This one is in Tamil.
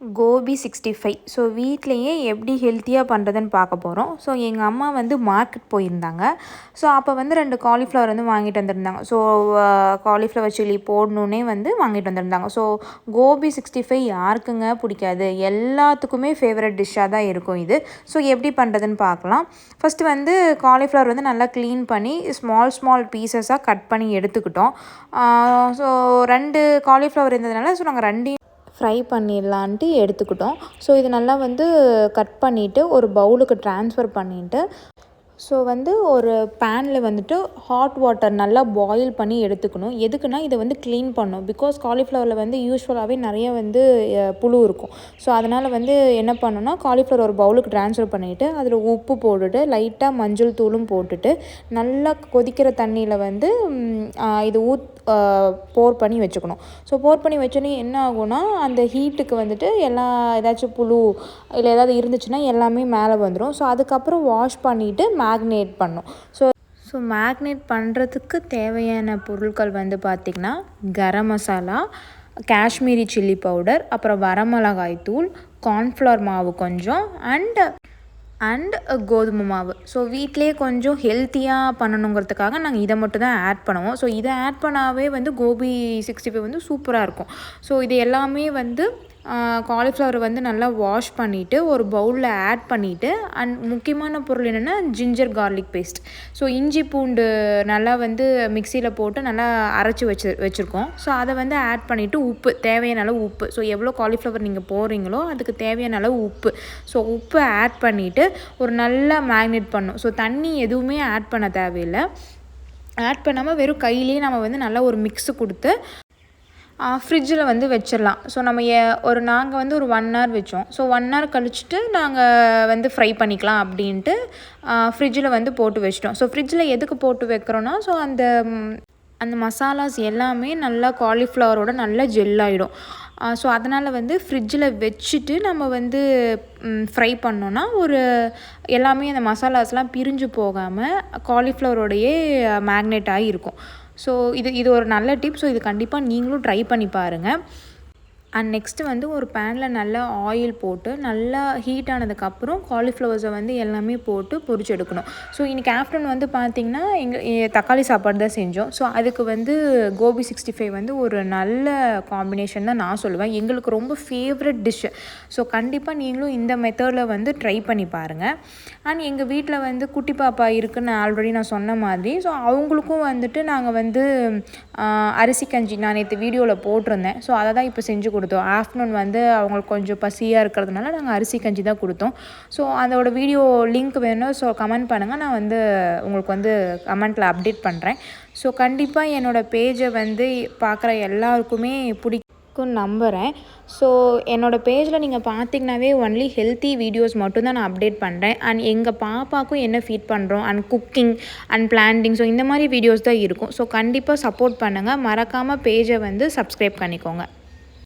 கோபி 65 ஸோ வீட்லேயே எப்படி ஹெல்த்தியாக பண்ணுறதுன்னு பார்க்க போகிறோம். ஸோ எங்கள் அம்மா வந்து மார்க்கெட் போயிருந்தாங்க. ஸோ அப்போ வந்து 2 காலிஃப்ளவர் வந்து வாங்கிட்டு வந்திருந்தாங்க. ஸோ காலிஃப்ளவர் சில்லி போடணுன்னே வந்து வாங்கிட்டு வந்திருந்தாங்க. ஸோ கோபி 65 யாருக்குங்க பிடிக்காது? எல்லாத்துக்குமே ஃபேவரட் டிஷ்ஷாக தான் இருக்கும் இது. ஸோ எப்படி பண்ணுறதுன்னு பார்க்கலாம். ஃபஸ்ட்டு வந்து காலிஃப்ளவர் வந்து நல்லா க்ளீன் பண்ணி ஸ்மால் பீசஸாக கட் பண்ணி எடுத்துக்கிட்டோம். ஸோ 2 காலிஃப்ளவர் இருந்ததுனால ஸோ நாங்கள் 2 ஃப்ரை பண்ணிடலான்ட்டு எடுத்துக்கிட்டோம். ஸோ இது நல்லா வந்து கட் பண்ணிவிட்டு ஒரு பவுலுக்கு ட்ரான்ஸ்ஃபர் பண்ணிவிட்டு ஸோ வந்து ஒரு பேனில் வந்துட்டு ஹாட் வாட்டர் நல்லா பாயில் பண்ணி எடுத்துக்கணும். எதுக்குன்னா இதை வந்து க்ளீன் பண்ணணும். பிகாஸ் காலிஃப்ளவரில் வந்து யூஸ்வலாகவே நிறைய வந்து புழு இருக்கும். ஸோ அதனால் வந்து என்ன பண்ணணும்னா காலிஃப்ளவர் ஒரு பவுலுக்கு ட்ரான்ஸ்ஃபர் பண்ணிவிட்டு அதில் உப்பு போட்டுட்டு லைட்டாக மஞ்சள் தூளும் போட்டுட்டு நல்லா கொதிக்கிற தண்ணியில் வந்து இது போர் பண்ணி வச்சுக்கணும். ஸோ போர் பண்ணி வச்சோன்னே என்ன ஆகும்னா அந்த ஹீட்டுக்கு வந்துட்டு ஏதாச்சும் புழு இல்லை ஏதாவது இருந்துச்சுன்னா எல்லாமே மேலே வந்துடும். ஸோ அதுக்கப்புறம் வாஷ் பண்ணிவிட்டு மேக்னேட் பண்ணணும். ஸோ மேக்னேட் பண்ணுறதுக்கு தேவையான பொருட்கள் வந்து பார்த்திங்கன்னா கரம் மசாலா, காஷ்மீரி சில்லி பவுடர், அப்புறம் வரமிளகாய் தூள், கார்ன்ஃப்ளவர் மாவு கொஞ்சம் அண்ட் கோதுமை மாவு. ஸோ வீட்டிலே கொஞ்சம் ஹெல்த்தியாக பண்ணணுங்கிறதுக்காக நாங்கள் இதை மட்டும் தான் ஆட் பண்ணுவோம். ஸோ இதை ஆட் பண்ணாவே வந்து கோபி 65 வந்து சூப்பராக இருக்கும். ஸோ இது எல்லாமே வந்து காலிஃப்ளவர் வந்து நல்லா வாஷ் பண்ணிவிட்டு ஒரு பவுலில் ஆட் பண்ணிவிட்டு அண்ட் முக்கியமான பொருள் என்னென்னா ஜிஞ்சர் கார்லிக் பேஸ்ட். ஸோ இஞ்சி பூண்டு நல்லா வந்து மிக்சியில் போட்டு நல்லா அரைச்சி வச்சுருக்கோம். ஸோ அதை வந்து ஆட் பண்ணிவிட்டு உப்பு தேவையான அளவு உப்பு. ஸோ எவ்வளோ காலிஃப்ளவர் நீங்கள் போடுறீங்களோ அதுக்கு தேவையான அளவு உப்பு. ஸோ உப்பு ஆட் பண்ணிவிட்டு ஒரு நல்லா மேக்னேட் பண்ணணும். ஸோ தண்ணி எதுவுமே ஆட் பண்ண தேவையில்லை. ஆட் பண்ணாமல் வெறும் கையிலேயே நம்ம வந்து நல்லா ஒரு மிக்ஸு கொடுத்து ஃப்ரிட்ஜில் வந்து வச்சிடலாம். ஸோ நாங்கள் வந்து ஒரு 1 hour வச்சோம். ஸோ 1 hour கழிச்சிட்டு நாங்கள் வந்து ஃப்ரை பண்ணிக்கலாம் அப்படின்ட்டு ஃப்ரிட்ஜில் வந்து போட்டு வச்சிட்டோம். ஸோ ஃப்ரிட்ஜில் எதுக்கு போட்டு வைக்கிறோன்னா ஸோ அந்த மசாலாஸ் எல்லாமே நல்லா காலிஃப்ளவரோட நல்லா ஜெல் ஆகிடும். ஸோ அதனால் வந்து ஃப்ரிட்ஜில் வச்சுட்டு நம்ம வந்து ஃப்ரை பண்ணோன்னா எல்லாமே அந்த மசாலாஸ்லாம் பிரிஞ்சு போகாமல் காலிஃப்ளவரோடையே மேக்னேட் ஆகி இருக்கும். ஸோ இது ஒரு நல்ல டிப். ஸோ இது கண்டிப்பாக நீங்களும் ட்ரை பண்ணி பாருங்கள். அண்ட் நெக்ஸ்ட்டு வந்து ஒரு பேனில் நல்லா ஆயில் போட்டு நல்லா ஹீட் ஆனதுக்கப்புறம் காலிஃப்ளவர்ஸை வந்து எல்லாமே போட்டு பொரிச்சு எடுக்கணும். ஸோ இன்றைக்கி ஆஃப்டர்நூன் வந்து பார்த்திங்கன்னா தக்காளி சாப்பாடு தான் செஞ்சோம். ஸோ அதுக்கு வந்து கோபி 65 வந்து ஒரு நல்ல காம்பினேஷன் தான் நான் சொல்லுவேன். எங்களுக்கு ரொம்ப ஃபேவரட் டிஷ்ஷு. ஸோ கண்டிப்பாக நீங்களும் இந்த மெத்தடில் வந்து ட்ரை பண்ணி பாருங்கள். அண்ட் எங்கள் வீட்டில் வந்து குட்டி பாப்பா இருக்குன்னு ஆல்ரெடி நான் சொன்ன மாதிரி ஸோ அவங்களுக்கும் வந்துட்டு நாங்கள் வந்து அரிசி கஞ்சி நான் நேற்று வீடியோவில் போட்டிருந்தேன். ஸோ அதை தான் இப்போ செஞ்சு கொடுத்தோம். ஆஃப்டர்நூன் வந்து அவங்களுக்கு கொஞ்சம் பசியாக இருக்கிறதுனால நாங்கள் அரிசி கஞ்சி தான் கொடுத்தோம். ஸோ அதோட வீடியோ லிங்க் வேணும். ஸோ கமெண்ட் பண்ணுங்கள். நான் வந்து உங்களுக்கு வந்து கமெண்ட்டில் அப்டேட் பண்ணுறேன். ஸோ கண்டிப்பாக என்னோடய பேஜை வந்து பார்க்குற எல்லாருக்குமே பிடிக்கும்னு நம்புகிறேன். ஸோ என்னோடய பேஜில் நீங்கள் பார்த்திங்கனாவே ஒன்லி ஹெல்த்தி வீடியோஸ் மட்டும்தான் நான் அப்டேட் பண்ணுறேன். அண்ட் எங்கள் பாப்பாவுக்கும் என்ன ஃபீட் பண்ணுறோம் and cooking and planting so இந்த மாதிரி வீடியோஸ் தான் இருக்கும். ஸோ கண்டிப்பாக சப்போர்ட் பண்ணுங்கள். மறக்காமல் பேஜை வந்து சப்ஸ்கிரைப் பண்ணிக்கோங்க.